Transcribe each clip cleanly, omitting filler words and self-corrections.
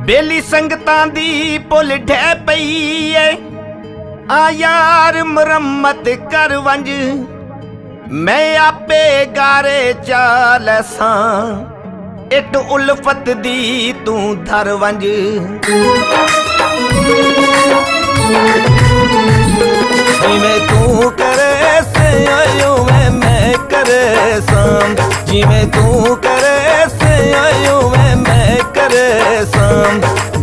बेली संगतां दी पुल ढह पई ऐ आ यार मुरम्मत कर वंज मैं आपे गारे चाल सां इट उल्फत दी तू धर वंज जिवें तू करे से आयो मैं करे साम जिवें तू करे से आयो मैं करे साम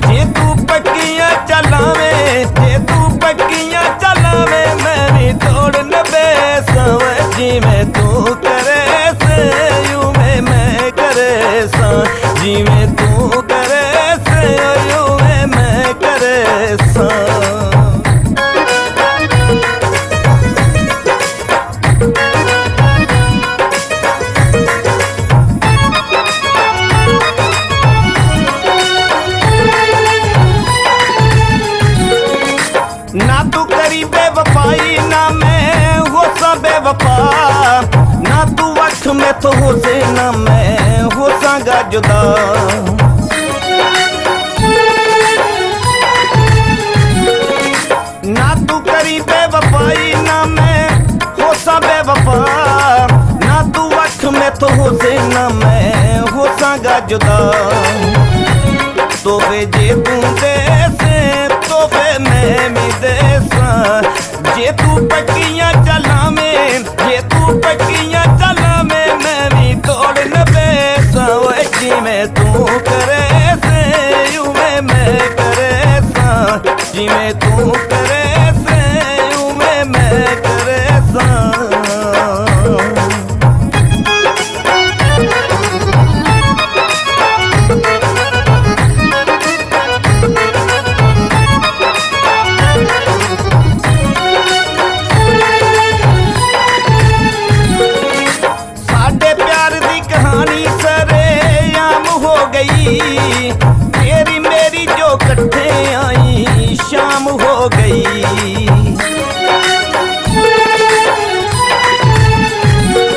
जे तू पक्कियां चलावे जे तू पक्कियां चलावे मैं भी तोड़ न बेसाव जिवें तू करे से आयो मैं करे साम जिवें तू करे से आयो मैं करे साम ना तू करी बेवफाई ना मैं हो सा बेवफा ना तू अख में तो हो से ना मैं हो सागा जुदा ना तू करी बेवफाई ना मैं हो सा बेवफा ना तू अख में तो हो से ना मैं हो सागा जुदा तो वे जे तू दे से तो वे मैं भी देसा जे तू पक्कियां चला में जे तू पक्कियां चला में मैं भी तोड़ न बेसा जिवें तू करे से यूं मैं करे सा जिवें तू करे से यूं मैं करे सा तेरी मेरी जो कट्ठे आई शाम हो गई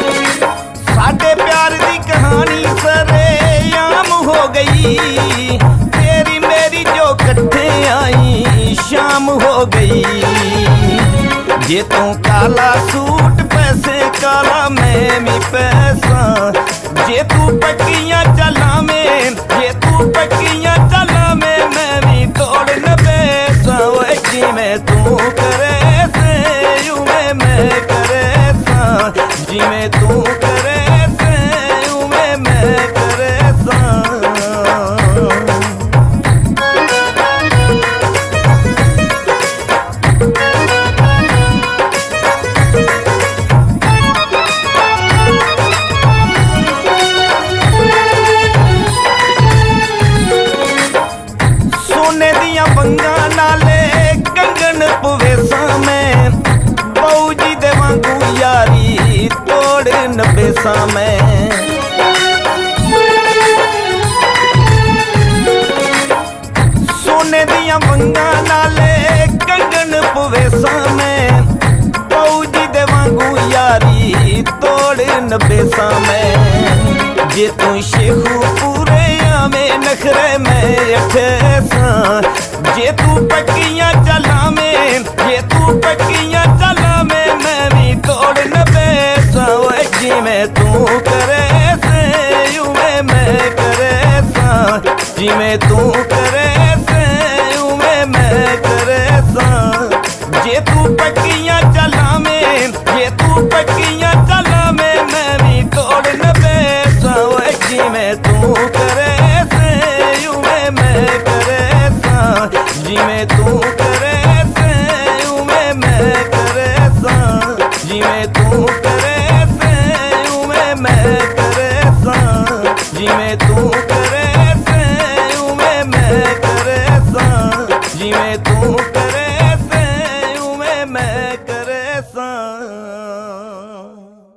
साडे प्यार दी कहानी सरेआम हो गई तेरी मेरी जो कट्ठे आई शाम हो गई जे तू काला सूट पैसे काला मैं भी पैसा जे तू पक्कियां चला में जे तू पक्कियां चला में मैं भी तोड़ न बेसा जिवें तू करे से यूं मैं करे सा जिवें तू करे से यूं मैं करे सा बंगा नाले कंगन पवेसा में बहू जी दे वांगू यारी तोड़ न बेसा में सोने दिया बंगा नाले कंगन पवेसा में बहू जी दे वांगू यारी तोड़ न बेसा में जे तू शेखू पूरे में नखरे में अठेसा जे तू पक्कियां चला में जे तू पक्कियां चला में मैं भी तोड़ न बेसा जिवें तू करे से यूं मैं करे सा जिवें तू करे से यूं मैं करे सा जे तू पक्कियां चला में जे तू पक्कियां चला में मैं भी तोड़ न बेसा जिवें तू करे से यूं मैं करे सा जिवें तू करे